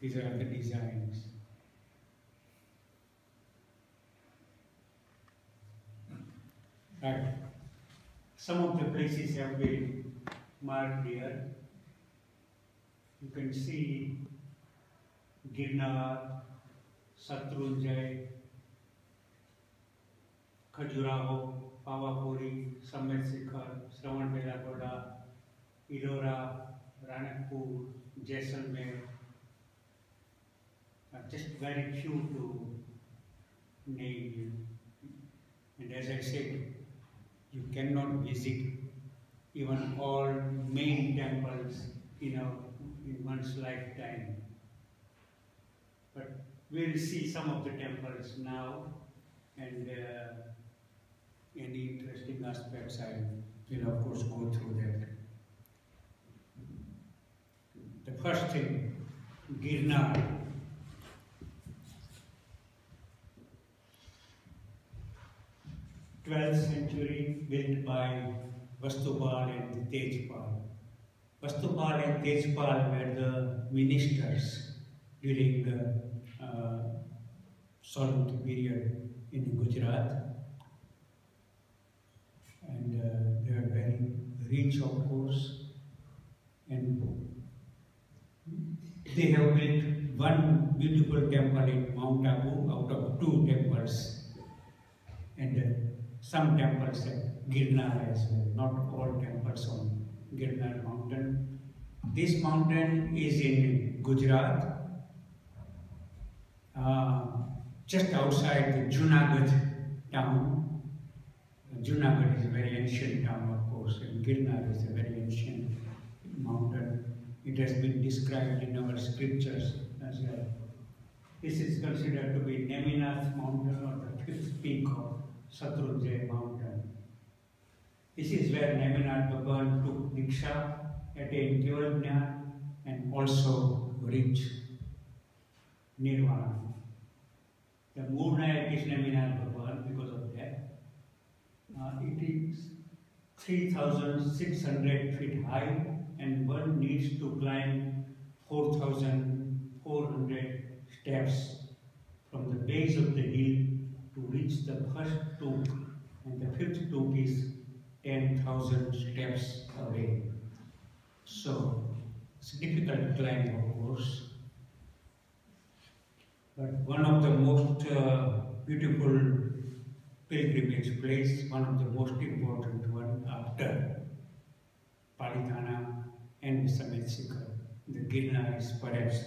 These are the designs. Right. Some of the places have been marked here. You can see Girnar, Shatrunjay, Khajuraho, Pavapuri, Samet Shikhar, Shravanbelagoda, Ellora, Ranakpur, Jaisalmer. Just very few to name. And as I said, you cannot visit even all main temples in one's lifetime. But we'll see some of the temples now, and any interesting aspects I will of course go through that. The first thing, Girnar. 12th century, built by Vastupal and Tejpal. Vastupal and Tejpal were the ministers during the Salluki period in Gujarat, and they were very rich, of course, and they have built one beautiful temple in Mount Abu out of 2 temples, and some temples at Girnar as well, not all temples on Girnar mountain. This mountain is in Gujarat, just outside the Junagadh town. Junagadh is a very ancient town, of course, and Girnar is a very ancient mountain. It has been described in our scriptures as well. This is considered to be Neminath mountain, or the 5th peak of Shatrunjay mountain. This is where Neminath Bhagavan took Diksha, attained Kevalඥān, and also reached Nirvana. The Moornayak is Neminath Bhagavan because of that. It is 3,600 feet high, and one needs to climb 4,400 steps from the base of the hill to reach the first took, and the 5th took is 10,000 steps away. So, it's a difficult climb, of course. But one of the most beautiful pilgrimage place, one of the most important one after Palitana and Samet Shikhar. The Girnar is perhaps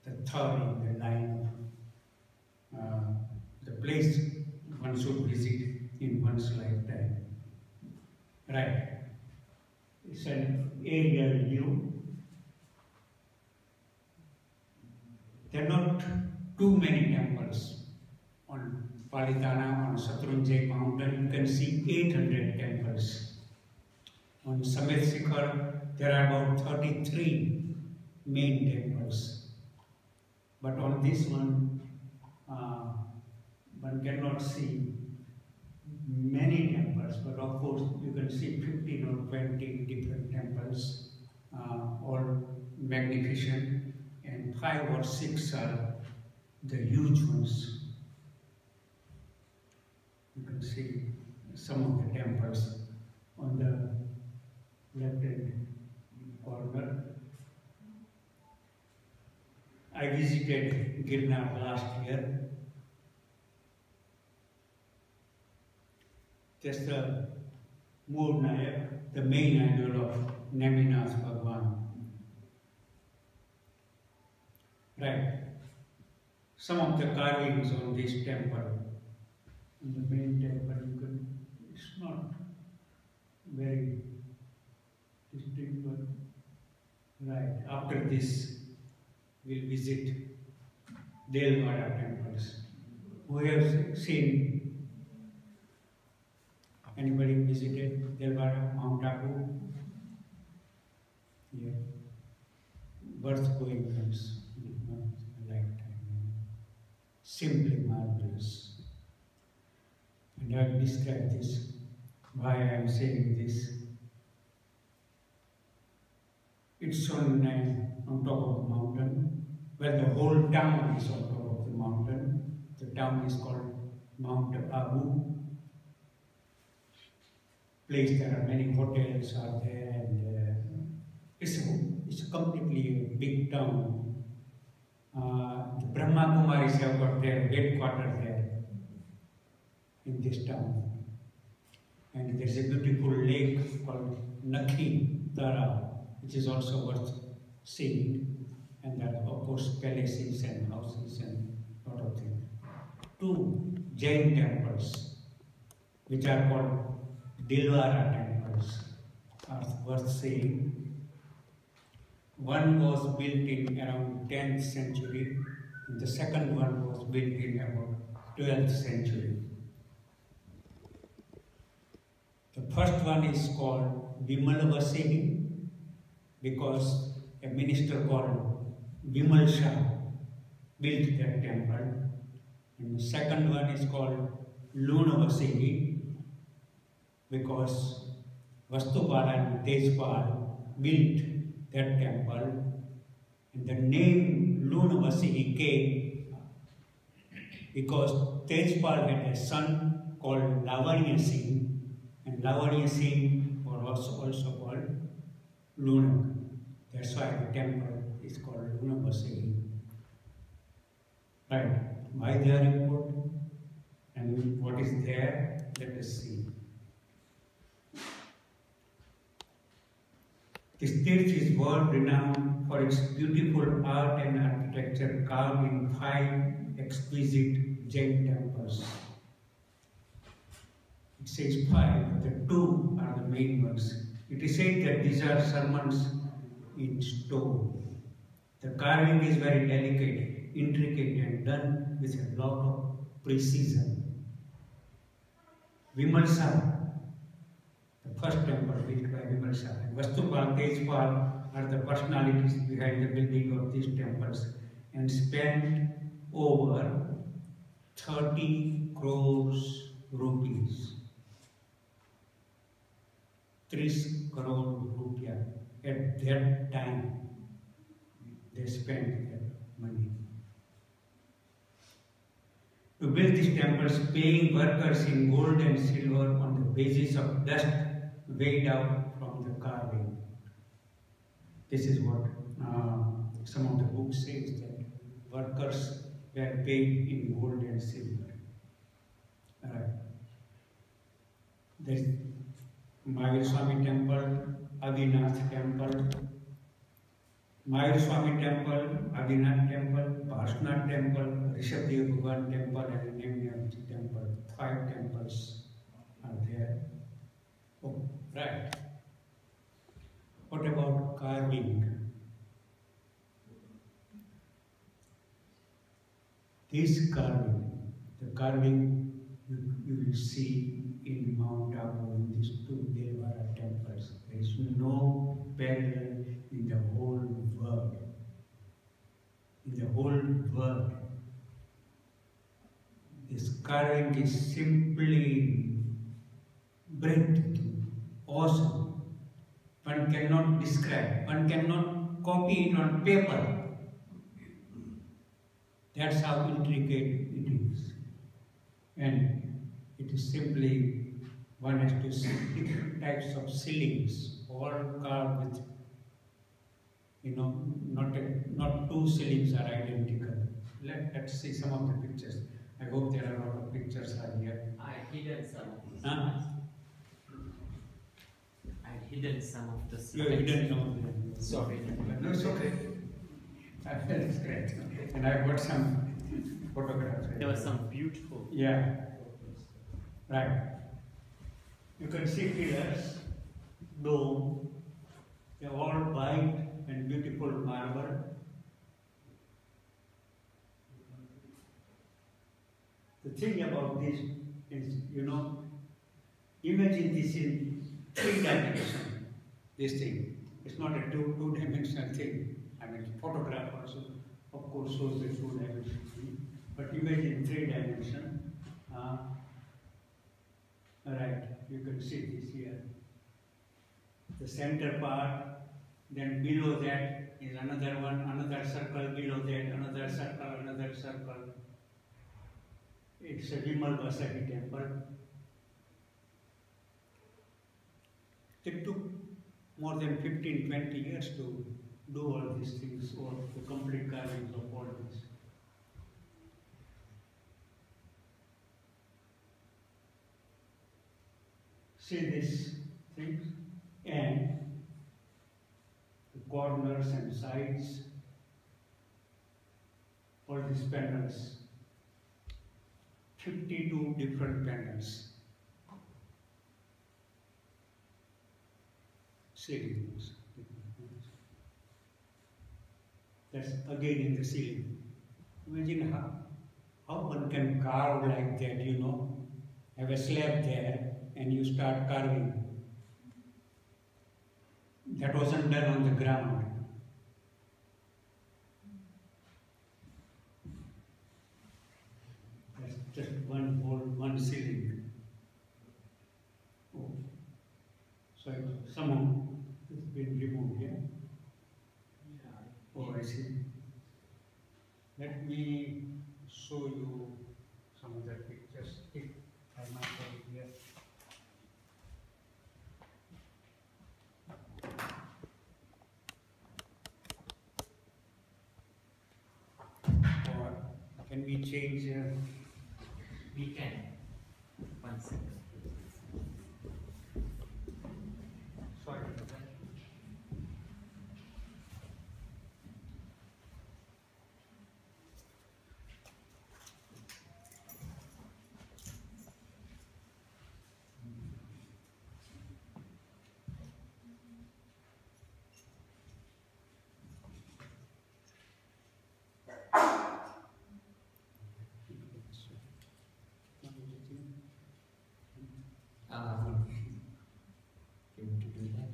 the 3rd in the line of the place one should visit in one's lifetime. Right. It's an aerial view. There are not too many temples on Palitana, on Shatrunjay mountain. You can see 800 temples. On Samet Shikhar, there are about 33 main temples. But on this one cannot see many temples, but of course you can see 15 or 20 different temples, all magnificent, and 5 or 6 are the huge ones. You can see some of the temples on the left-hand corner. I visited Girnar last year. Just the Moornayak, the main idol of Neminath Bhagavan. Right. Some of the carvings on this temple, in the main temple, it's not very distinct, but right. After this, we'll visit Delvara temples. We have seen. Anybody visited Delvara, Mount Abu? Yeah. Worth going once in a lifetime. Simply marvelous. And I will describe this, why I am saying this. It's on top of a mountain, Well, the whole town is on top of the mountain. The town is called Mount Abu. Place there are many hotels are there, and it's completely a big town. The Brahma Kumaris have got their headquarters there in this town. And there's a beautiful lake called Nakhi Tara, which is also worth seeing. And there are, of course, palaces and houses and a lot of things. 2 Jain temples, which are called Dilwara temples, are worth seeing. One was built in around 10th century, and the second one was built in about 12th century. The first one is called Vimalvasihi because a minister called Vimal Shah built that temple. And the second one is called Lunavasihi because Vastupal and Tejpal built that temple. And the name Lunavasihi came because Tejpal had a son called Lavanya Singh, and Lavanya Singh was also called Luna. That's why the temple is called Lunavasihi. Right. Why they are important and what is there? Let us see. This tirth is world renowned for its beautiful art and architecture carved in 5 exquisite Jain temples. It says 5, but the 2 are the main ones. It is said that these are sermons in stone. The carving is very delicate, intricate, and done with a lot of precision. Vimalsa, the first temple built by Vimalsa, and Vastupal, Tejpal are the personalities behind the building of these temples and spent over 30 crores rupees. 30 crore rupiah. At that time, they spent that money. To build these temples, paying workers in gold and silver on the basis of dust weighed out from the carving. This is what some of the books says, that workers were paid in gold and silver. There's Mahir Swami temple, Adinath temple, Mahir Swami temple, Adinath temple, Parshnath temple, Rishabdev Bhagwan temple, and Nemyamji temple. 5 temples are there. Oh, right. What about carving? This carving, the carving you will see in Mount Abu in these 2 Devara temples. There is no parallel in the whole world. In the whole world. This carving is simply breathtaking, awesome. One cannot describe, one cannot copy it on paper. That's how intricate it is. And it is simply, one has to see different types of ceilings, all carved with, not 2 ceilings are identical. Let's see some of the pictures. I hope there are a lot of pictures are here. I hidden some of the Huh? I hidden some of the You didn't know them. Sorry. No, it's okay. That's great. And I've got some photographs. There were some beautiful. Yeah. Right. You can see pillars, dome, they're all white and beautiful marble. The thing about this is, imagine this in 3 dimensions, this thing. It's not a two-dimensional thing. I mean, photograph also, of course, shows the 2-dimensional thing. But imagine 3 dimensions. Right, you can see this here. The center part, then below that is another one, another circle below that, another circle, another circle. It's a Vinodbhai temple. It took more than 15-20 years to do all these things, or the complete carvings of all this. See these things, and the corners and sides, all these panels, 52 different panels. Ceilings. That's again in the ceiling. Imagine how one can carve like that, you know. Have a slab there and you start carving. That wasn't done on the ground. That's just one ceiling. Oh. So somehow it's been removed, yeah? Oh, I see. Let me show you some other pictures. I might have it here. Or can we change? We can. 1 second. Sorry for that. You want to do that?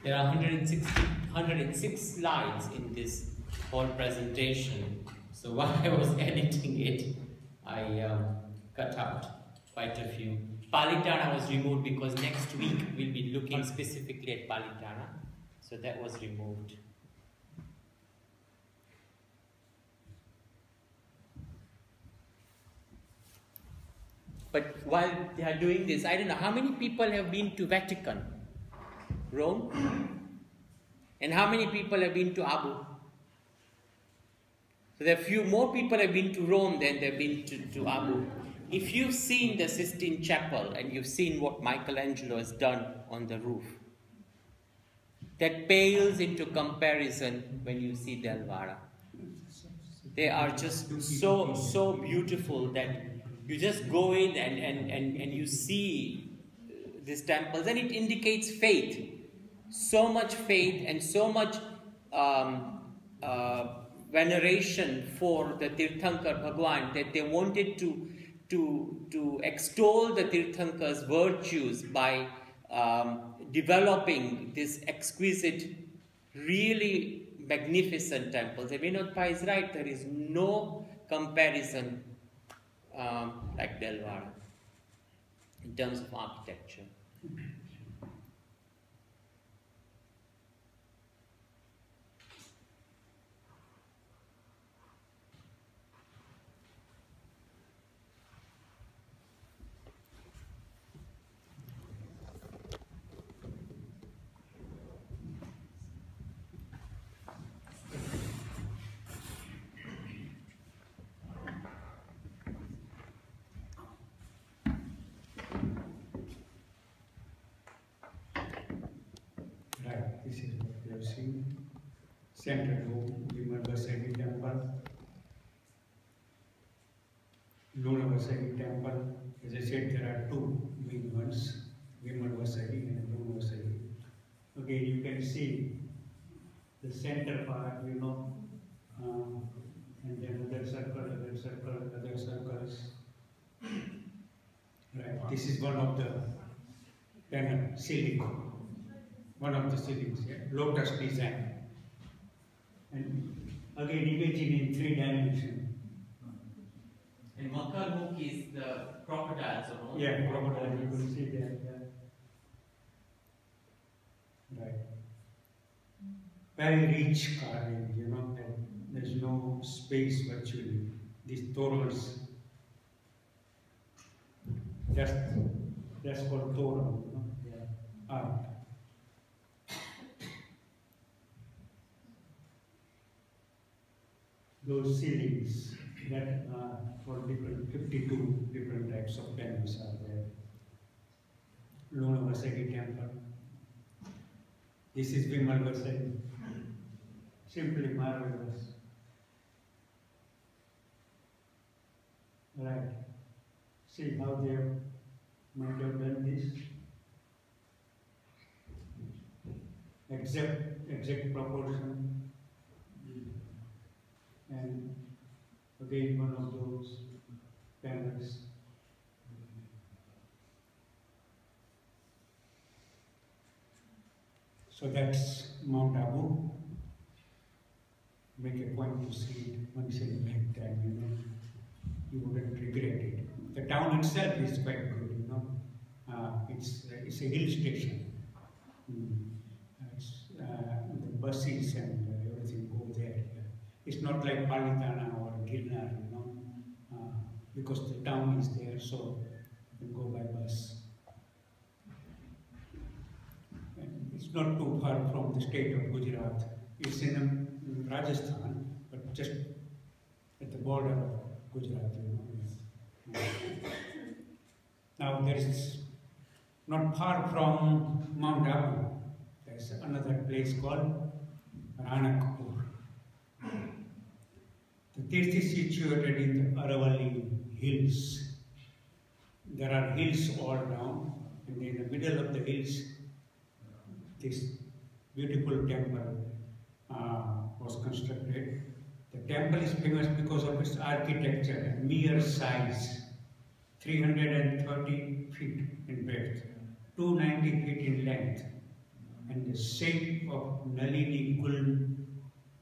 There are 106 slides in this whole presentation. So while I was editing it, I cut out quite a few. Palitana was removed because next week we'll be looking specifically at Palitana. So that was removed. But while they are doing this, I don't know how many people have been to Vatican, Rome, and how many people have been to Abu. So there are few more people have been to Rome than they've been to Abu. If you've seen the Sistine Chapel and you've seen what Michelangelo has done on the roof, that pales into comparison when you see Del Vara. They are just so beautiful that you just go in and you see these temples, and it indicates faith. So much faith and so much veneration for the Tirthankar Bhagwan that they wanted to extol the Tirthankar's virtues by developing this exquisite, really magnificent temples. And Vinodbhai is right, there is no comparison like Del Vara in terms of architecture. This is what we have seen. Central room, Vinodbhai temple. Vinodbhai temple. As I said, there are two big ones, Vinodbhai and Vinodbhai. Again, you can see the center part, you know, and then other circles. Right. This is one of the panel ceiling. One of the ceilings, yeah? Lotus design. And again, imagine in 3 dimensions. And Makarmukh is the crocodiles or all? Yeah, crocodile, you can see there. Yeah. Right. Very rich carving, you know, that there's no space virtually. These torals, that's called toral, you know, yeah. Art. Those ceilings that are for different, 52 different types of panels are there. Luna Vasagi temple. This is Vimal Vasagi. Simply marvelous. Right. See how they might have done this. Exact proportion. And again one of those panels. So that's Mount Abu. Make a point to see it once in a lifetime, you know. You wouldn't regret it. The town itself is quite good, you know. It's a hill station. The buses and everything go there. It's not like Palitana or Girnar, you know, because the town is there, so you can go by bus. And it's not too far from the state of Gujarat. It's in Rajasthan, but just at the border of Gujarat, you know. Now there is not far from Mount Abu, there's another place called Ranakpur. The tirth is situated in the Aravalli hills. There are hills all around, and in the middle of the hills, this beautiful temple was constructed. The temple is famous because of its architecture and mere size, 330 feet in breadth, 290 feet in length, and the shape of Nalini Kul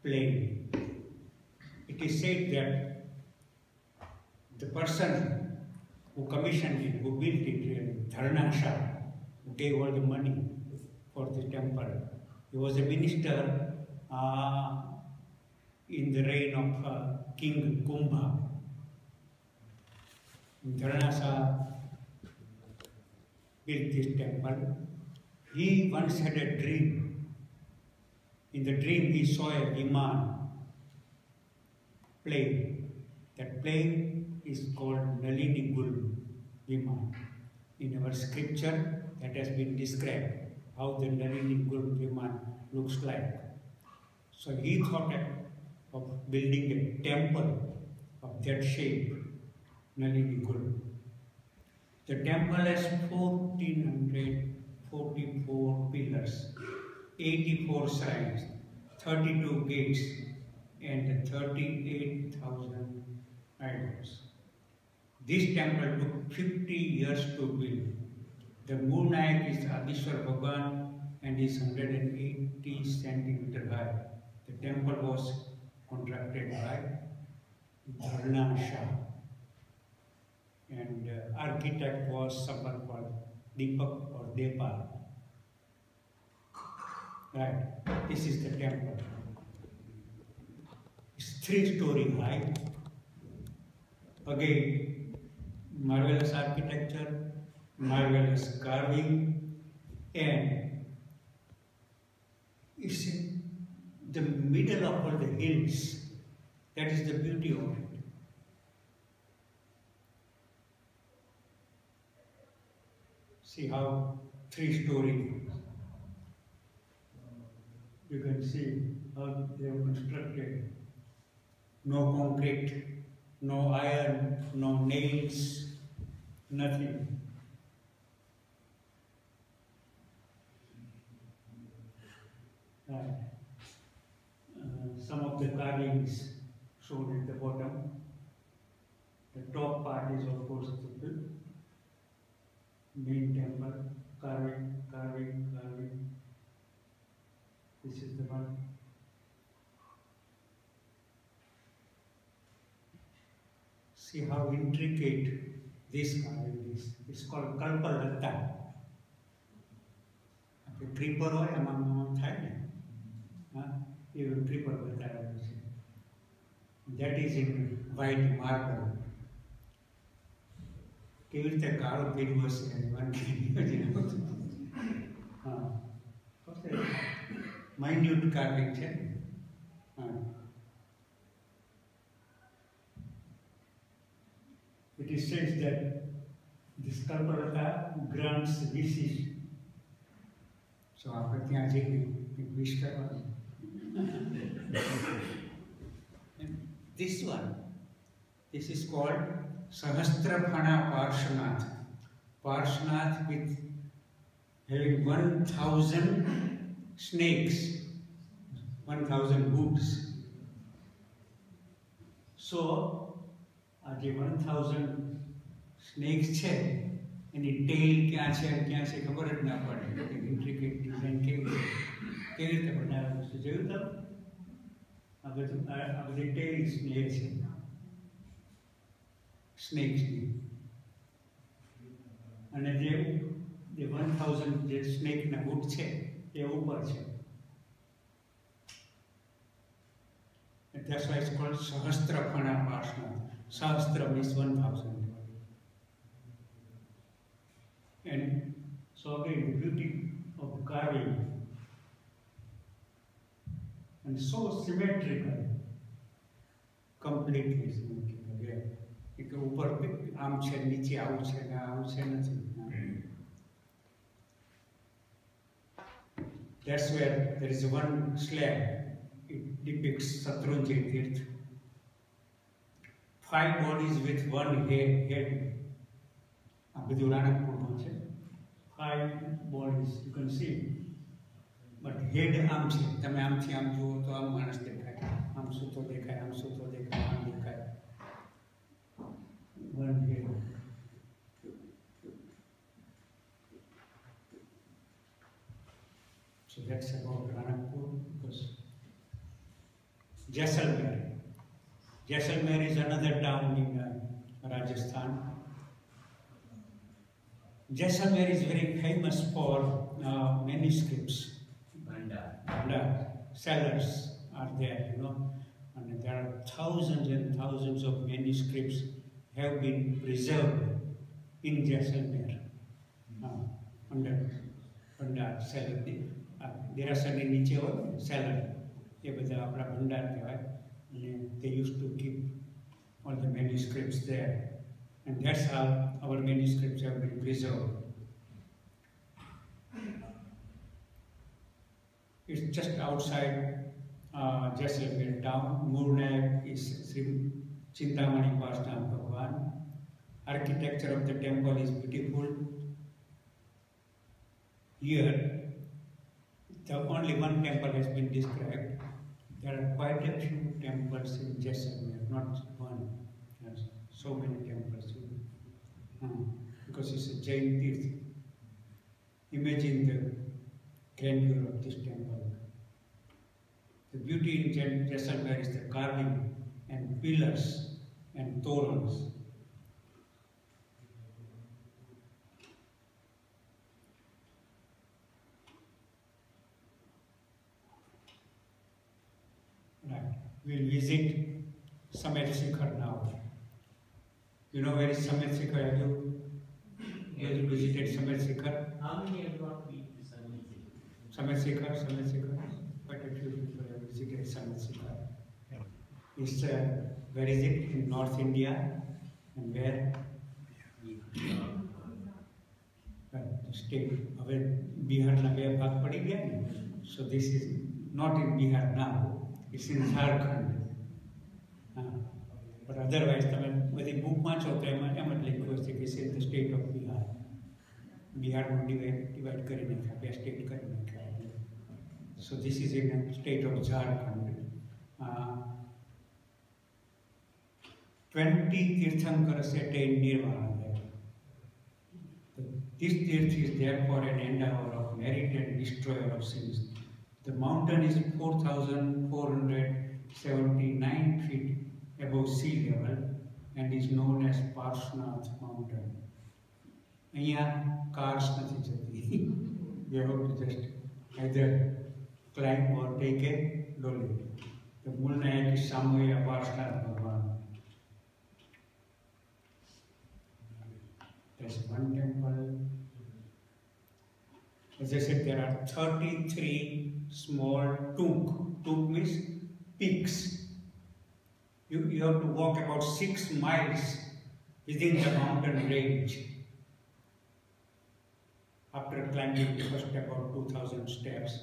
plain. It is said that the person who commissioned it, who built it, really, Dharnasha, who gave all the money for the temple, he was a minister in the reign of King Kumbha. Dharnasha built this temple. He once had a dream. In the dream he saw a Viman plane. That plane is called Nalini Gul Viman. In our scripture that has been described how the Nalini Gul Viman looks like. So he thought of building a temple of that shape, Nalini Gul. The temple has 1444 pillars, 84 shrines, 32 gates, and 38,000 idols. This temple took 50 years to build. The Moornayak is Adishwar Bhagwan and is 180 centimeter high. The temple was contracted by Dharna Shah. And architect was someone called Deepak or Depal. Right, this is the temple. It's 3-story high. Again, marvelous architecture, marvelous carving, and it's in the middle of all the hills. That is the beauty of it. See how 3-story. You can see how they have constructed. No concrete, no iron, no nails, nothing. Some of the carvings shown at the bottom. The top part is of course the main temple, carving. This is the one. See how intricate this carving is. It's called Kalpalatta. Creeper હોય એમાં થાય ને એ creeper બતાવેલું છે. That is in white marble. કેવી રીતે કાળો કર્યું હશે માઇન્યુટ કાર્વિંગ છે. It is said that this Kalpalata grants wishes. So આપણે ત્યાં જઈને એક wish કરવાનું. This one, this is called Sahasraphana Parshanath. Parshanath with having 1,000 snakes, 1,000 hooks. So, આજે 1,000 snakes છે, એની ટેલ ક્યાં છે ખબર જ ના પડે. ઇન્ટ્રિકેટ ડિઝાઇન કેવી રીતે બનાવેલું છે જોયું તમે? આ બધી ટેલ્સ લે છે સ્નેક્સની, અને જે 1,000 જે સ્નેકના હૂક છે એ ઉપર છે. That's why it's called Sahasraphana Parshanath. Sahasra means 1,000. And so again, the beauty of carving, and so symmetrical, completely symmetrical. એક ઉપર આમ છે, નીચે આવું છે ને આવું છે નથી. That's where there is one slab. It depicts Satrunjay Tirth. 5 bodies with one head. આ બધું રાણકપુરમાં છે. 5 bodies you can see, but head આમ છે. તમે આમથી આમ જુઓ તો આમ માણસ દેખાય, આમ સૂતો દેખાય, આમ સૂતો દેખાય, આમ દેખાય. One head. So that's about Ranakpur. Because Jaisalmer is another town in Rajasthan. Jaisalmer is very famous for manuscripts. Bhandar cellars are there, you know, and there are thousands and thousands of manuscripts have been preserved in Jaisalmer under Bhandar cellar. દેરાસરની નીચે હોય cellar, એ બધા આપણા ભંડાર કહેવાય. They used to keep all the manuscripts there, and that's how our manuscripts have been preserved. It's just outside Jaisalmer town. Murnayak is Sri Chintamani Parshnam Bhagwan. Architecture of the temple is beautiful. Here, only one temple has been described. There are quite a few temples in Jaisalmer, not one. There's so many temples. Because it's a Jain Tirth. Imagine the grandeur of this temple. The beauty in Jaisalmer is the carving and pillars and torans. Right. We'll visit Samet Shikhar now. You know where is Samet Shikhar? Have you visited Samet Shikhar? How many have not been to Samet Shikhar? Samet Shikhar. Quite a few people have visited Samet Shikhar. It's where is it? In North India, and where? The state. હવે બિહારના બે ભાગ પડી ગયા ને. So this is not in Bihar now. It's in Jharkhand. But otherwise, તમે બધી book વાંચો તો એમ જ લખ્યું હશે કે છે the state of Bihar. બિહારનું ડિવાઇડ કરી નાખ્યા, બે સ્ટેટ કરી નાખ્યા. So this is in the state of Jharkhand. 20 Tirthankars attained Nirvana there. This Tirth is therefore an endeavor of merit and destroyer of sins. The mountain is 4,479 feet above sea level and is known as Parsnath Mountain. Here, cars નથી જતી. You have to just either climb or take a lorry. The મૂળના એક સામૂહિક પાર્શ્વનાથ ભગવાન. There's one temple. As I said, there are 33 small tunk. Tunk means peaks. You have to walk about 6 miles within the mountain range. After climbing the first about 2,000 steps,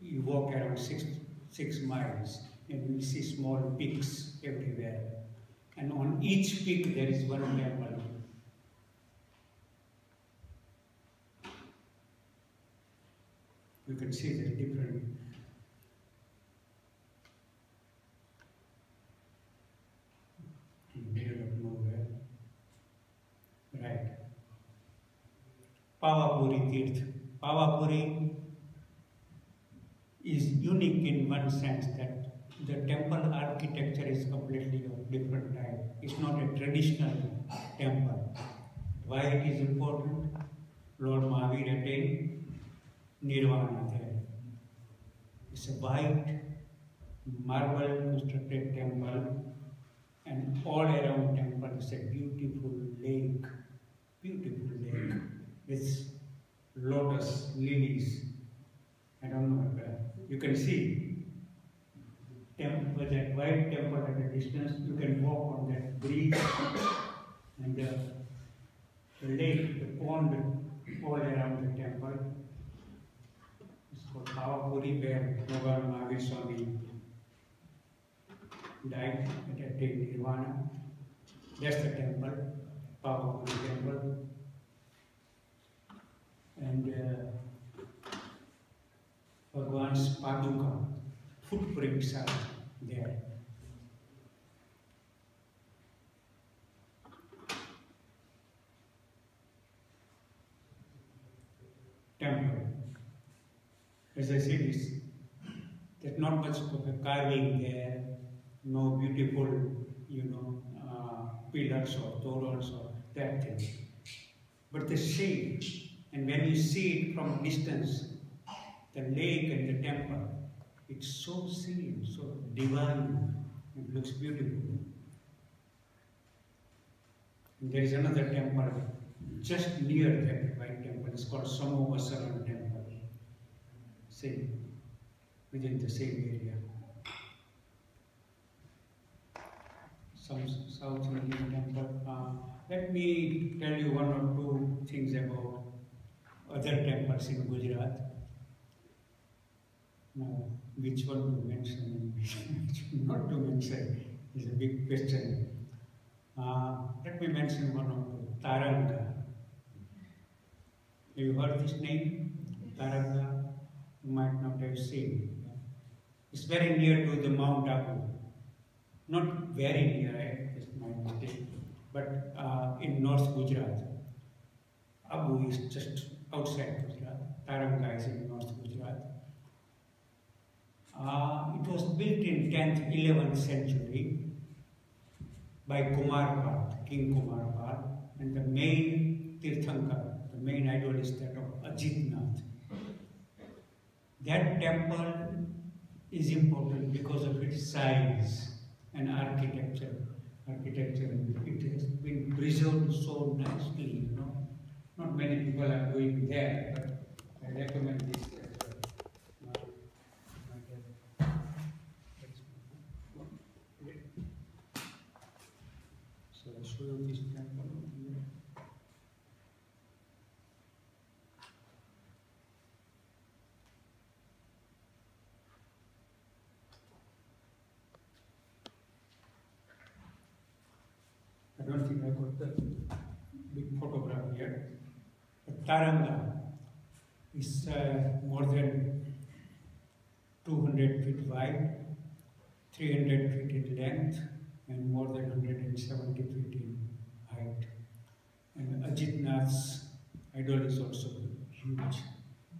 you walk around 6 miles and you see small peaks everywhere. And on each peak there is one temple. You can see the different in the middle of nowhere. Right. Pavapuri Tirth. Pavapuri is unique in one sense that the temple architecture is completely of different type. It's not a traditional temple. Why it is important? Lord Mahavir attained Nirvana there. It's a white marble constructed temple, and all around temple is a beautiful lake with lotus lilies. I don't know, you can see that white temple at a distance. You can walk on that bridge and the lake, the pond all around the temple. It's called Pavapuri, where Bhagavan Mahavir Swami died and attained Nirvana. That's the temple, Pavapuri temple. And Bhagavan's Paduka, footprints are there. Temple. As I said, there's not much of a carving there, no beautiful, pillars or torals or that thing. But the shape, and when you see it from distance, the lake and the temple, it's so serene, so divine, it looks beautiful. And there is another temple just near that white temple, it's called Samovasaran temple, same, within the same area. Some South Indian temple. Let me tell you one or two things about other temples in Gujarat. Now, which one to mention and which not to mention is a big question. Let me mention one or two. Taranga. Have you heard this name? Taranga? You might not have seen. It's very near to the Mount Abu. Not very near, it's my mistake, but in North Gujarat. Abu is just outside Gujarat. Taranga is in North Gujarat. It was built in 10th, 11th century by Kumarpal, King Kumarpal, and the main Tirthankar, the main idol is that of Ajitnath. That temple is important because of its size and architecture. It has been preserved so nicely, Not many people are going there, but I recommend this as well. So I show you this temple here. I don't think I got the big photograph here. But Taranga is more than 200 feet wide, 300 feet in length, and more than 170 feet in height. And Ajitnath's idol is also huge,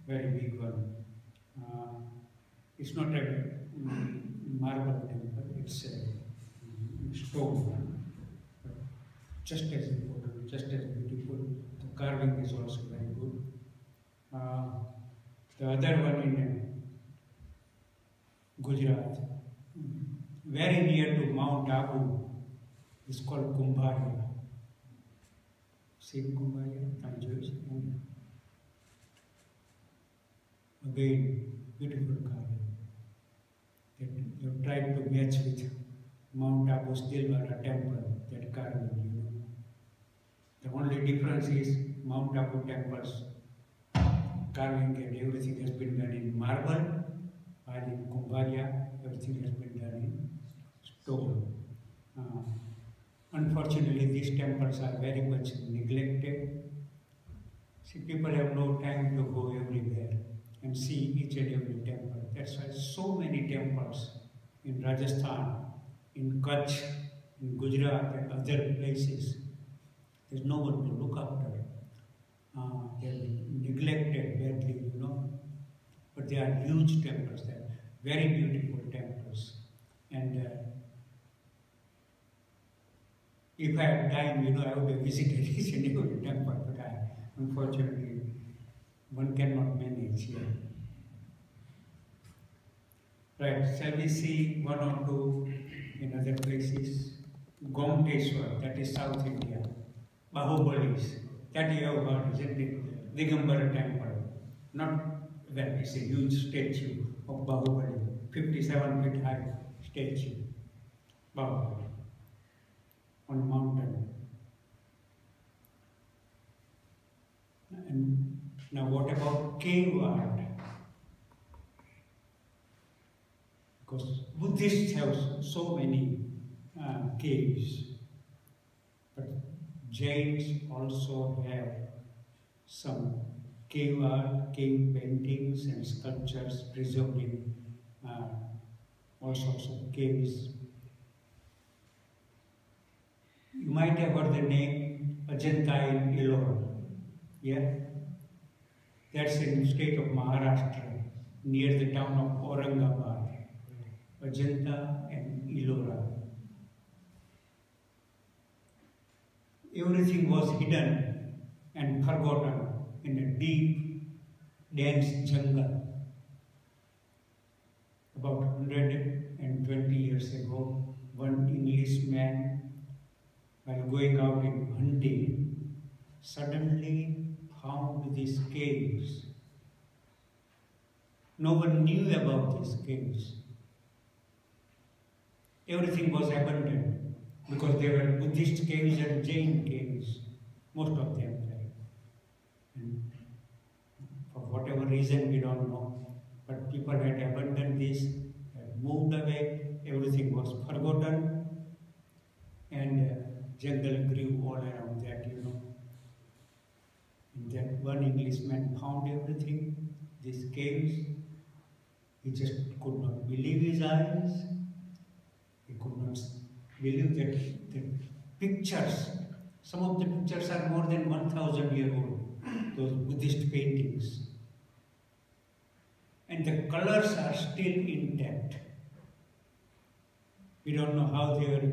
very big one. It's not a marble temple, it's a stone one. just as important, just as beautiful. The carving is also very good. The other one in Gujarat, very near to Mount Abu, is called Kumbharia. See Kumbharia? Again, beautiful carving. You tried to match with Mount Abu Stilwara temple, that carving, you know. The only difference is Mount Abu temples carving and everything has been done in marble, while in Kumbharia everything has been done in stone. Unfortunately, these temples are very much neglected. See, people have no time to go everywhere and see each and every temple. That's why so many temples in Rajasthan, in Kutch, in Gujarat and other places, there's no one to look after. They're neglected badly, you know. But they are huge temples, they're very beautiful temples. And if I had time, you know, I would have visited each and every temple, but unfortunately, one cannot manage here. Right, shall we see one or two in other places? Gomteshwar, that is South India. Bahubalis, that you have heard, isn't it? Digambara temple. Not, well, it's a huge statue of Bahubali, 57 feet high statue. Bahubali, on a mountain. And now what about cave art? Because Buddhists have so many caves, but Jains also have some cave art, cave paintings and sculptures preserved in all sorts of caves. You might have heard the name Ajanta in Ellora. Yeah? That's in the state of Maharashtra, near the town of Aurangabad. Ajanta and Ellora. Everything was hidden and forgotten in a deep, dense jungle. About 120 years ago, one Englishman, while going out in hunting, suddenly found these caves. No one knew about these caves. Everything was abandoned because there were Buddhist caves and Jain caves, most of them there. And for whatever reason, we don't know, but people had abandoned this, had moved away, everything was forgotten, and jungle grew all around that, you know. And that one Englishman found everything, these caves. He just could not believe his eyes. He could not believe that the pictures, some of the pictures are more than 1,000 years old, those Buddhist paintings. And the colors are still intact. We don't know how they were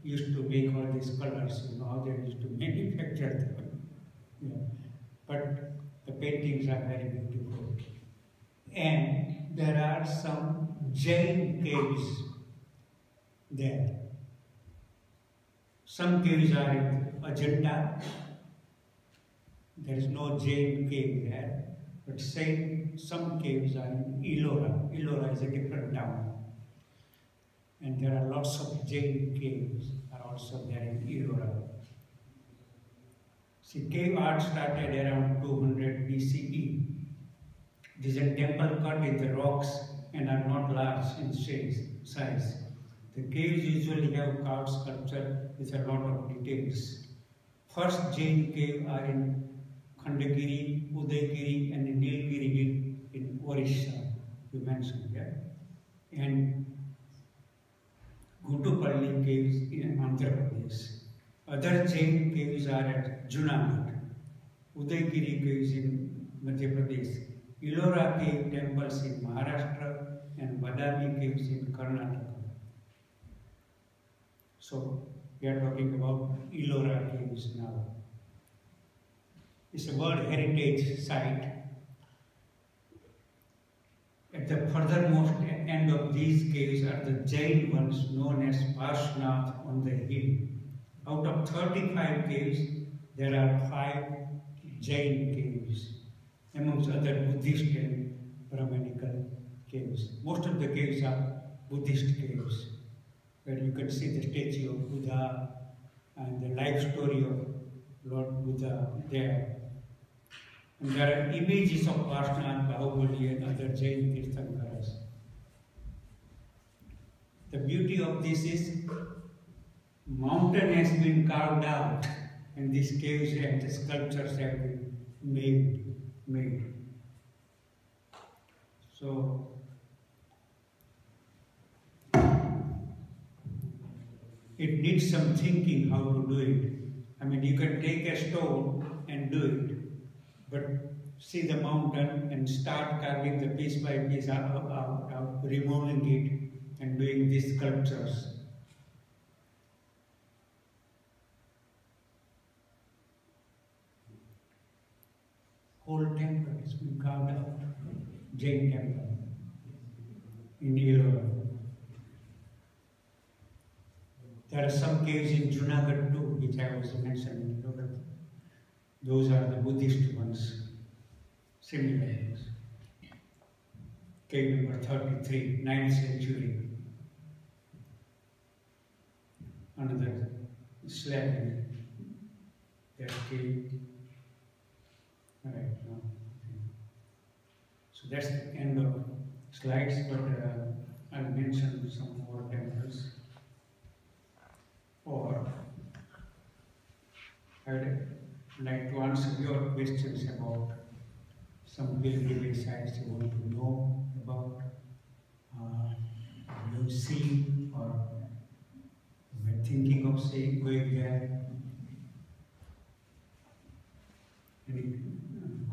used to make all these colors, you know, how they used to manufacture them. Yeah. But the paintings are very beautiful. And there are some Jain caves there. Some caves are in Ajanta. There is no Jain cave there. But some caves are in Ellora. Ellora is a different town. And there are lots of Jain caves are also there in Ellora. See, cave art started around 200 BCE. These are temple cut in the rocks and are not large in size. The caves usually have carved sculpture with a lot of details. First Jain cave are in Khandagiri, Udaygiri and Nilgiri Hill in Orissa, you mentioned there. And Gutupalli caves in Andhra Pradesh. Other Jain caves are at Junagadh, Udaygiri caves in Madhya Pradesh, Ellora cave temples in Maharashtra and Badami caves in Karnataka. So We are talking about Ellora caves now. It's a World Heritage Site. At the furthermost end of these caves are the Jain ones known as Parshnath on the hill. Out of 35 caves, there are 5 Jain caves, amongst other Buddhist and Brahmanical caves. Most of the caves are Buddhist caves, where you can see the statue of Buddha and the life story of Lord Buddha there. And there are images of Parshnath, Bahubali and other Jain Tirthankaras. The beauty of this is mountain has been carved out and these caves and the sculptures have been made. So it needs some thinking how to do it. I mean, you can take a stone and do it, but see the mountain and start carving the piece by piece out, removing it and doing these sculptures. Whole temple has been carved out, Jain temple in Ellora. There are some caves in Junagadh too, which I also mentioned in Ellora. Those are the Buddhist ones, similar ones. Cave number 33, 9th century. Another slab in that cave. Right now. So that's the end of slides, but I'll mention some more temples. Or I'd like to answer your questions about some pilgrimage sites you want to know about, you've seen, or you're thinking of going there. Any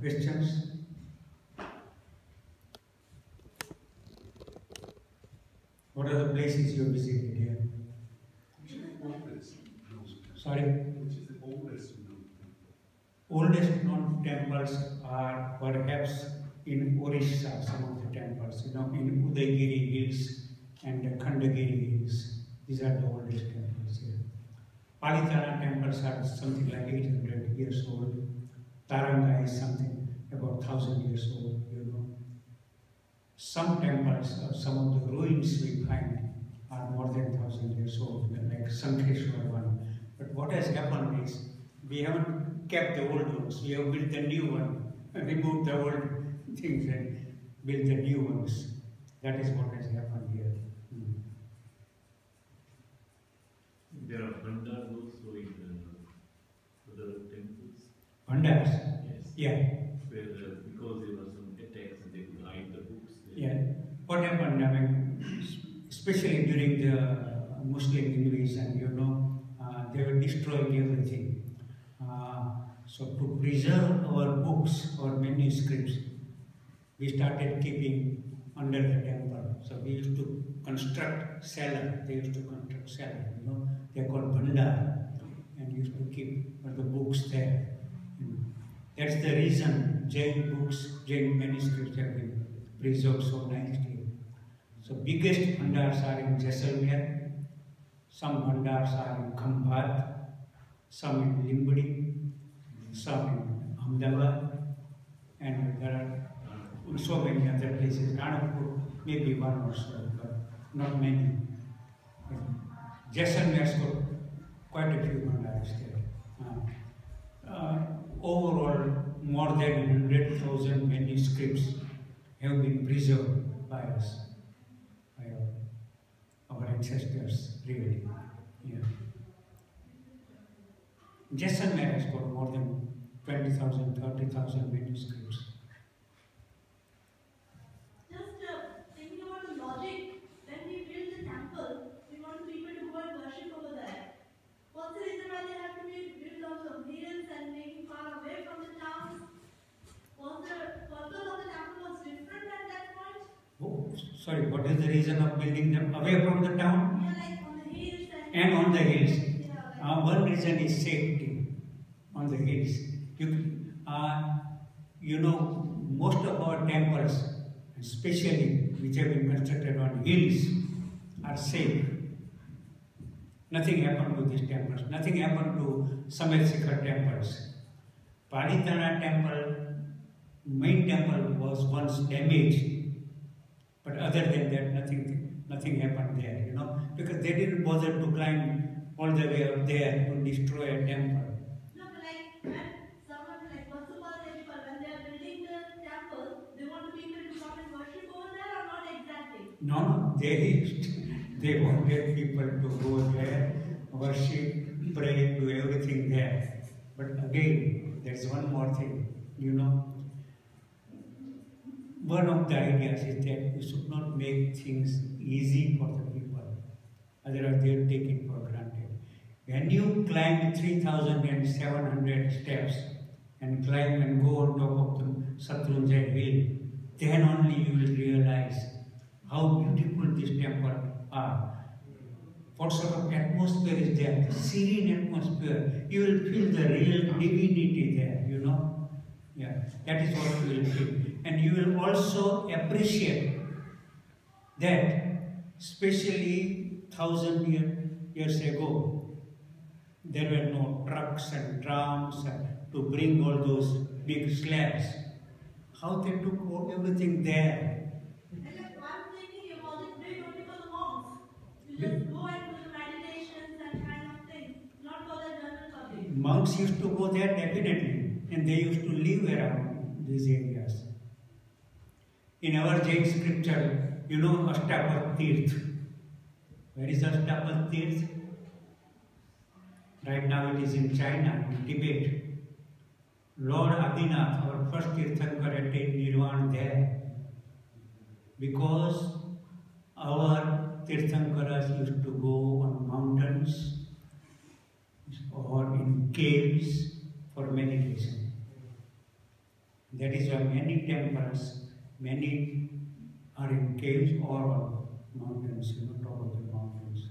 questions? What are the places you visited here? Which is the oldest? Sorry? Which is the oldest known temple? Oldest known temples are perhaps in Orissa, some of the temples, in Udaygiri Hills and the Khandagiri Hills. These are the oldest temples here. Palitana temples are something like 800 years old. Taranga is something about 1,000 years old, Some temples, some of the ruins we find are more than 1,000 years old, like Sankheshwar one. But what has happened is, we haven't kept the old ones, we have built the new one, removed the old things and built the new ones. That is what has happened here. There are bhandars also in other temples. Bhandars? Yes. Yeah. Where, because there were some attacks and they could hide the books there. Yeah. What happened, I mean, especially during the Muslim invasion, they were destroying everything. So to preserve our books or manuscripts, we started keeping under the temple. So we used to construct cellar. They used to construct cellar. They're called bhandar, and used to keep the books there. That's the reason Jain books, Jain manuscripts have been preserved so nicely. So biggest bhandars are in Jaisalmer, some bhandars are in Khamphat, some in Limbadi, some in Ahmedabad, and there are so many other places. Ranapur, maybe one or so, but not many. Jaisalmer's got quite a few bhandars there. Overall, more than 100,000 manuscripts have been preserved by us, by our ancestors, really. Yeah. Jaisalmer has got more than 20,000, 30,000 manuscripts. Just thinking about the logic, when we build the temple, we want people to go and worship over there. What's the reason why they have to be built on some hills and making far away from the towns? Was the purpose of the temple was different at that point? Oh, sorry, what is the reason of building them away from the town? Yeah, like on the hills and on the hills? Yeah. One reason is safety on the hills. You know, most of our temples, especially which have been constructed on hills, are safe. Nothing happened to these temples. Nothing happened to Samet Shikhar temples. Palitana temple, main temple, was once damaged, but other than that, nothing happened there. You know, because they didn't bother to climb all the way up there to destroy a temple. No, but like when someone like Vasupal temple, when they are building the temple, they want people to come and worship over there or not exactly? No, they wanted people to go there, worship, pray, do everything there. But again, there's one more thing, you know. One of the ideas is that you should not make things easy for the people, otherwise they'll take it for granted. When you climb 3,700 steps and climb and go on top of the Shatrunjay hill, then only you will realize how beautiful this temple are. What sort of atmosphere is there? The serene atmosphere. You will feel the real divinity there, you know. Yeah, that is what you will feel. And you will also appreciate that, especially 1,000 years ago, there were no trucks and trams to bring all those big slabs. How they took everything there. And like I'm thinking about it, they only for the monks. You just go and do the meditations and kind of thing, not for the general public. Monks used to go there definitely, and they used to live around these areas. In our Jain scripture, you know Ashtapat Tirth. Where is Ashtapat Tirth? Right now it is in China, in Tibet. Lord Adinath, our first Tirthankar, attained Nirvana there. Because our Tirthankaras used to go on mountains or in caves for meditation. That is why many temples, many are in caves or on mountains, you know, top of the mountains.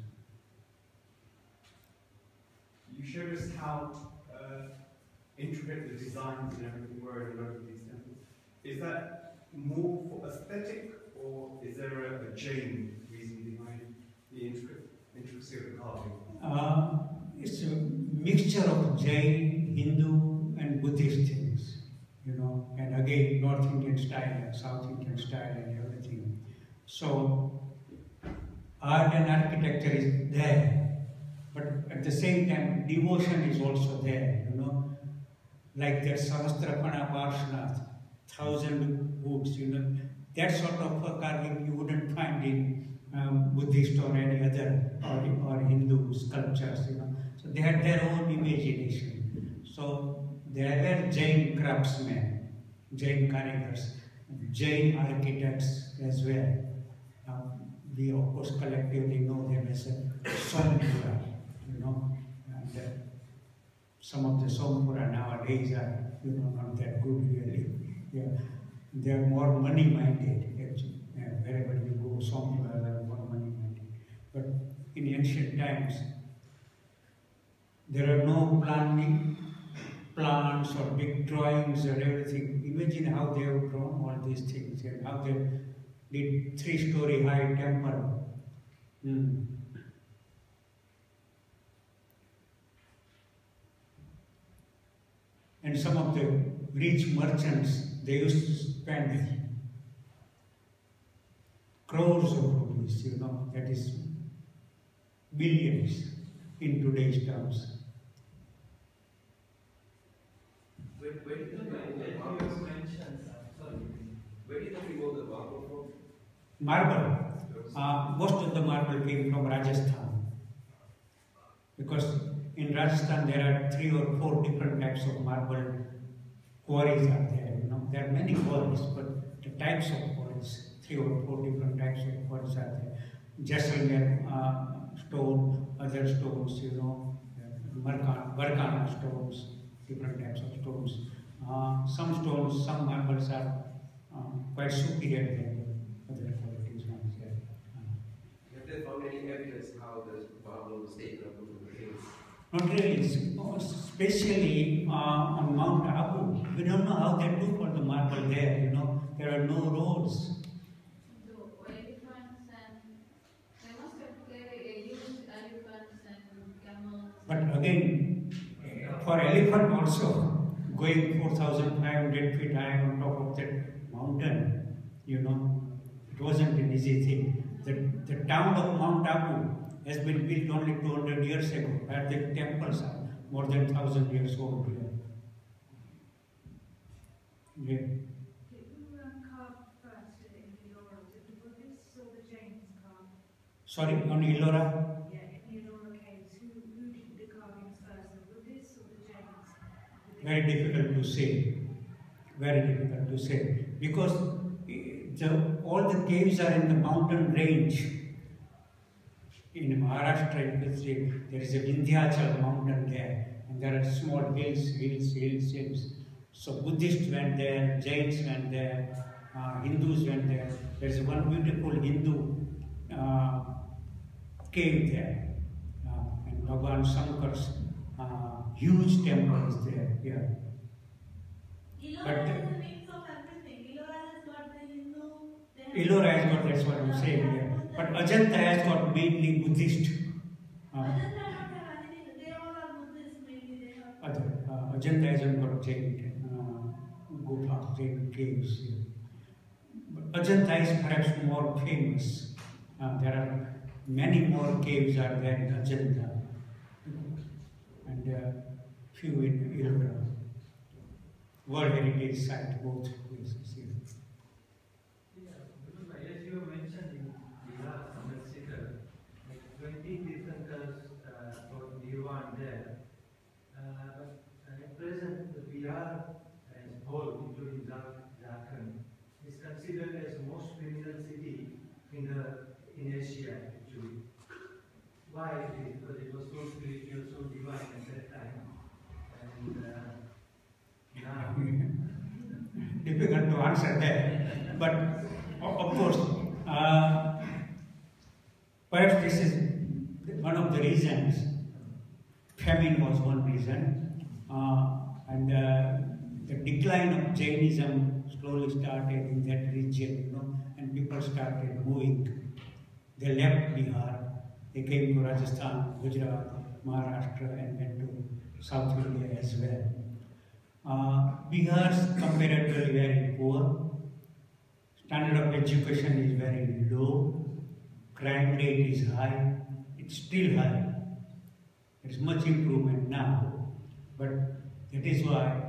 You showed us how intricate the designs and everything were in a lot of these temples. Is that more for aesthetic, or is there a Jain reason behind the intricacy of the carving? It's a mixture of Jain, Hindu and Buddhist things, you know, and again North Indian style and South Indian style and everything. So art and architecture is there, but at the same time devotion is also there, you know, like that Sahasrapana Parshnath, 1,000 books, you know, that sort of carving you wouldn't find in Buddhist or any other or Hindu sculptures, you know. So they had their own imagination. So there were Jain craftsmen, Jain karigars, Jain architects as well. We of course collectively know them as a Sompura, you know, and some of the Sompura nowadays are, you know, not that good really. Yeah. They are more money-minded actually. Wherever you go, Sompuras are more money-minded. But in ancient times, there are no plans or big drawings or everything. Imagine how they have drawn all these things and how they did 3-story high temple. And some of the rich merchants, they used to spend crores of rupees, you know, that is billions in today's terms. Where did the marble mention? Sorry, where did they remove the marble from? Marble. Most of the marble came from Rajasthan. Because in Rajasthan there are 3 or 4 different types of marble quarries are there. You know, there are many quarries, but the types of quarries, 3 or 4 different types of quarries are there. Jaisalmer stone, other stones, you know, Varkana stones, different types of stones. Some stones, some marbles are quite superior than other qualities ones. Have they found any evidence how the marble was taken up from the hills? Not really, especially on Mount Abu. We don't know how they took all the marble there, you know. There are no roads. The elephants and they must have used elephants and camels. But again, for elephant also, going 4,500 feet high on top of that mountain, you know, it wasn't an easy thing. The town of Mount Abu has been built only 200 years ago, where the temples are more than 1,000 years old here. Yeah. Who carved first in Ellora? Was it the Buddhists or the Jains carved? Sorry, on Ellora? Yeah, in the Ellora caves. Who did the carvings first, the Buddhists or the Jains? Very difficult to say. Very difficult to say. Because all the caves are in the mountain range. In Maharashtra, you can see there is a Vindhyachal mountain there, and there are small hills. So Buddhists went there, Jains went there, Hindus went there. There is one beautiful Hindu cave there, and Bhagwan Shankar's huge temple is there. Yeah. Ellora has a mix of everything. Ellora has got the Hindu. Ellora has got, that's what I'm saying. Yeah. But Ajanta has got mainly Buddhist. Ajanta don't have anything. They all are Buddhist. Maybe they have. Ajanta hasn't got Jain Gufa, Jain caves. Yeah. But Ajanta is perhaps more famous. There are many more caves are there in Ajanta, and few in Ellora. World Heritage Site, both places. Yeah. Because as you mentioned in Bihar, Samar, like 20 different for Nirvan there. But at present, the Bihar as whole, including Jharkhand, is considered as most criminal city in Asia actually. Why it is? Because it was so spiritual, so divine at that time. And now difficult to answer that, but of course, perhaps this is one of the reasons. Famine was one reason, and the decline of Jainism slowly started in that region, you know, and people started moving. They left Bihar, they came to Rajasthan, Gujarat, Maharashtra, and went to South India as well. Bihar is comparatively very poor. Standard of education is very low. Crime rate is high. It's still high. There is much improvement now. But that is why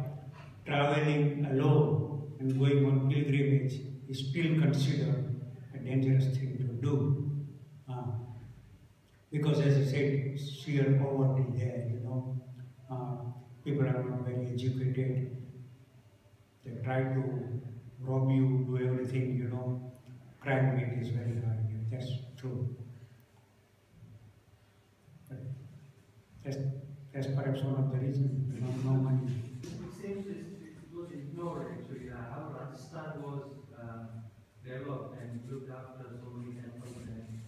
traveling alone and going on pilgrimage is still considered a dangerous thing to do. Because as I said, sheer poverty there, you know. People are not very educated. They try to rob you, do everything, you know. Crime rate is very high. That's true. But that's perhaps one of the reasons, you know, no money. it seems it was ignored actually, how Rajasthan was developed and looked after so many temples and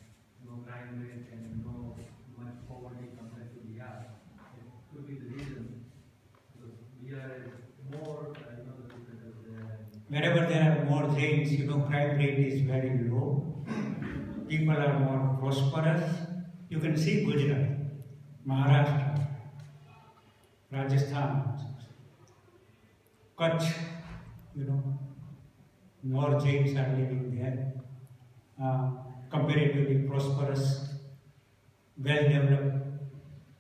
no crime rate and no much poverty compared to Bihar. It could be the reason. Because Bihar is more, the people there. Wherever there are more Jains, you know, crime rate is very low. People are more prosperous. You can see Gujarat, Maharashtra, Rajasthan, Kutch, you know, more Jains are living there. Comparatively prosperous, well-developed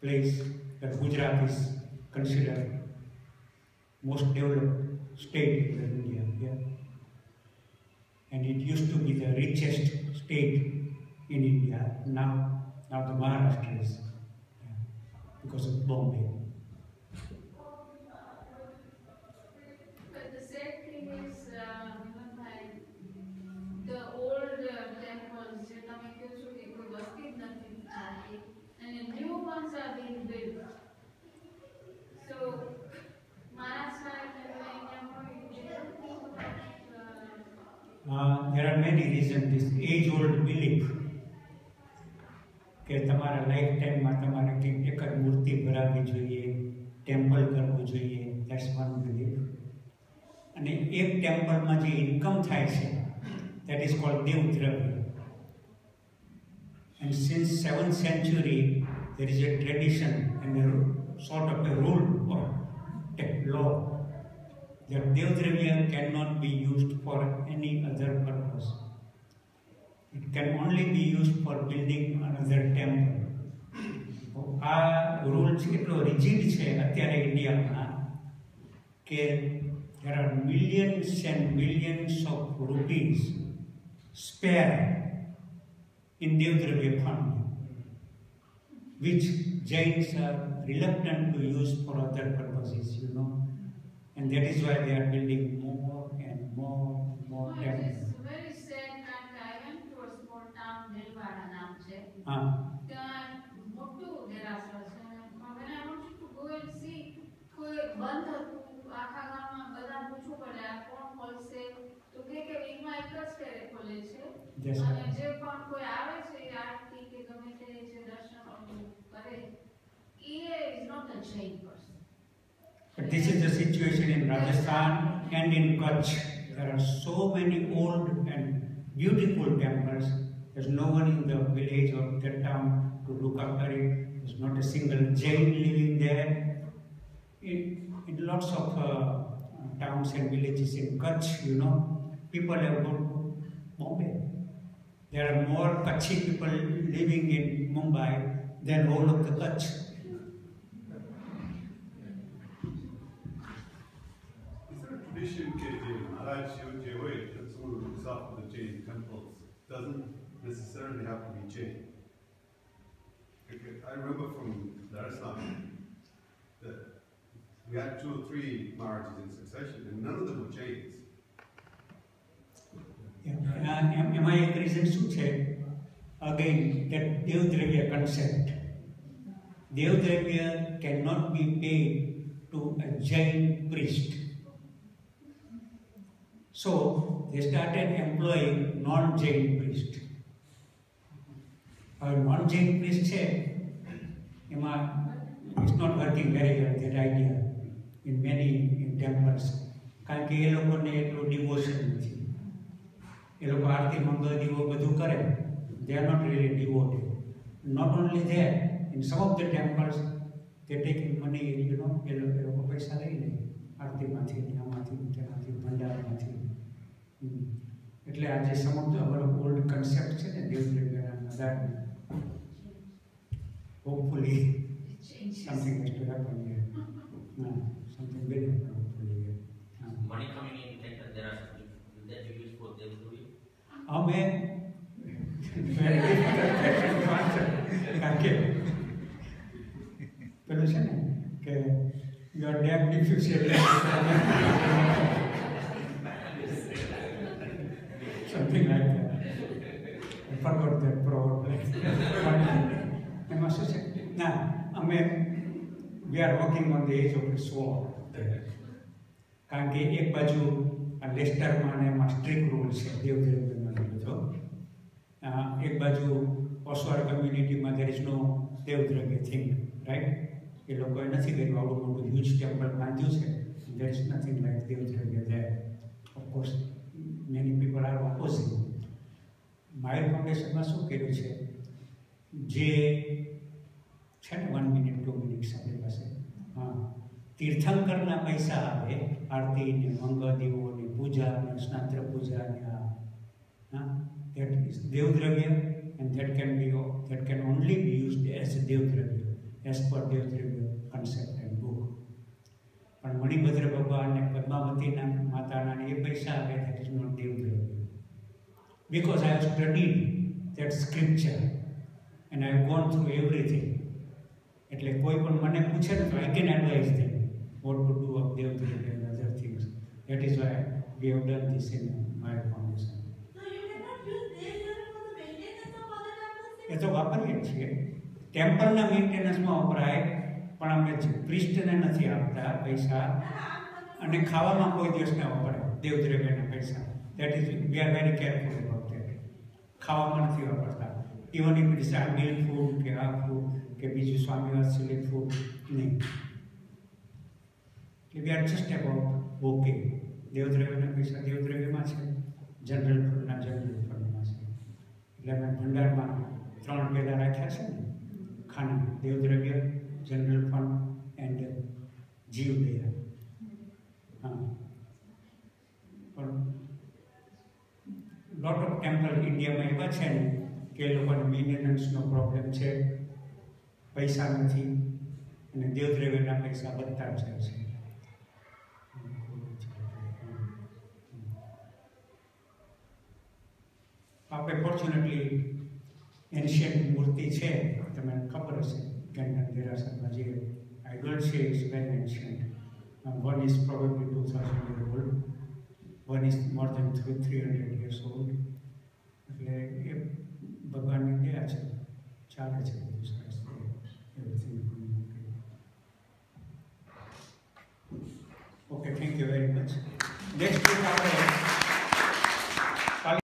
place that Gujarat is considered most developed state in India. Yeah? And it used to be the richest state in India. Now the Maharashtra is because of Bombay. But the sad thing is, Vinodbhai, the old temples, and new ones are being built. So, Maharashtra There are many reasons. This age-old belief. કે તમારા life ટાઈમમાં તમારે કંઈક એક જ મૂર્તિ ભરાવવી જોઈએ, temple કરવું જોઈએ, ધેટ્સ વન બિલીફ. અને એક ટેમ્પલમાં જે ઇન્કમ થાય છે that is called દેવદ્રવ્ય. And since 7th century there is a tradition and a sort of a rule or a law that devdravya cannot be used for any other purpose. It can only be used for building another temple. આ rule એટલો rigid છે અત્યારે ઇન્ડિયામાં કે there are millions and millions of rupees spare in devdravya fund, which Jains are reluctant to use for other purposes, you know, and that is why they are building more and more Oh, it temples. is very sad that I went to a small town, Nilvara નામ છે. Ah, ત્યાં મોટું દેરાસર છે. When I wanted to go and see, કોઈ બંધ હતું. આખા ગામમાં બધા પૂછવું પડે આ કોણ ખોલશે, તો કે વીકમાં એક જ ફેરે ખોલે છે. Yes. અને જે પણ કોઈ આવે છે એ આરતી કે ગમે તે જે દર્શન કરે, એ is not a Jain person. but this is the situation in Rajasthan and in Kutch. There are so many old and beautiful temples. There's no one in the village or the town to look after it. There's not a single Jain living there. In lots of towns and villages in Kutch, you know, people have gone to Bombay. There are more Kutchi people living in Mumbai than all of the Kutch. Is there a tradition that Maharaj Shivaji Hoy, that's who looks after the Jain temples, doesn't necessarily have to be Jain? I remember from Dar es Salaam that we had 2 or 3 marriages in succession and none of them were Jains. એમાં એક reason શું છે? Again that devdravya concept. Devdravya cannot be paid to a Jain priest. So they started employing non-Jain priest. Non-Jain priest છે એમાં it's not working very well, that idea in many temples. કારણ કે એ લોકોને એટલું devotion નથી. એ લોકો આરતી મંગળ દીવો બધું કરે. They are not really devoted. Not only that, in some of the temples they take money, you know, એ લોકો પૈસા લઈ લે આરતીમાંથી, આમાંથી, તેનાથી, ભંડારમાંથી. એટલે આ જે some of the old concept છે ને દેવદ્રવ્યના, that hopefully something has to happen here. Something will happen hopefully here. Money coming in, like there are that you use for devdravya. અમે very difficult question to answer. કારણ કે પેલું છે ને કે you are damned if you say something like that. I forgot that proverb. એમાં શું છે? ના, અમે we are working on the age of the sword. કારણ કે એક બાજુ લેસ્ટરમાં ને એમાં સ્ટ્રિક્ટ રૂલ છે દેવદ્રવ્યનો બધો. એક બાજુ Oswal કમ્યુનિટીમાં there is no દેવદ્રવ્ય thing, right? એ લોકોએ નથી કર્યું, આવડું મોટું હ્યુજ ટેમ્પલ બાંધ્યું છે. There is nothing like દેવદ્રવ્ય there. Of course, many people are opposing. માયર ફાઉન્ડેશનમાં શું કર્યું છે? જે છે ને 1 minute 2 minutes આપણી પાસે, તીર્થંકરના પૈસા આવે, આરતી ને મંગળ દીવો ને પૂજા ને સ્નાત્ર પૂજા ને that is devdravya, and that can only be used as devdravya, as per devdravya concept and book. પણ મણિભદ્ર બાબા અને પદ્માવતીના માતાના એ પૈસા આવે, that is not devdravya. Because I have studied that scripture and I have gone through everything. એટલે કોઈ પણ મને પૂછે ને તો I can advise them what to do of devdravya and other things. That is why we have done this in my foundation. So you cannot use devdravya for the maintenance of other temples? એ તો વાપરીએ છીએ, ટેમ્પલના મેન્ટેનન્સમાં વપરાય, પણ અમે પ્રિસ્ટને નથી આપતા પૈસા, અને ખાવામાં કોઈ દિવસ ના વપરાય દેવદ્રવ્યના પૈસા. That is, we are very careful about that. ખાવામાં નથી વાપરતા. Even if it is ideal food, કે આ food, કે બીજું સ્વામિવાત્સલ્ય food, નહીં. We are just about okay. દેવદ્રવ્યના પૈસા દેવદ્રવ્યમાં છે, જનરલ ફંડના જનરલ ફંડમાં છે. એટલે અમે ભંડારમાં 3 પેલા રાખ્યા છે ને ખાના, દેવદ્રવ્ય, જનરલ ફંડ એન્ડ જીવદયા. હા, પણ લોટ ઓફ ટેમ્પલ ઇન્ડિયામાં એવા છે ને કે એ લોકોને મેન્ટેનન્સનો પ્રોબ્લેમ છે, પૈસા નથી અને દેવદ્રવ્યના પૈસા વધતા જાય છે. આપણે ફોર્ચ્યુનેટલી એન્શિયન્ટ મૂર્તિ છે, તમને ખબર હશે કેન્ટન દેરાસરમાં જે આઇડલ છે is very ancient. One is probably 2000 years old, one is more than 300 years old. એટલે એ ભગવાનની દયા છે, ચાલે છે બધું સરસ, everything going okay. Okay, thank you very much. Next week આપણે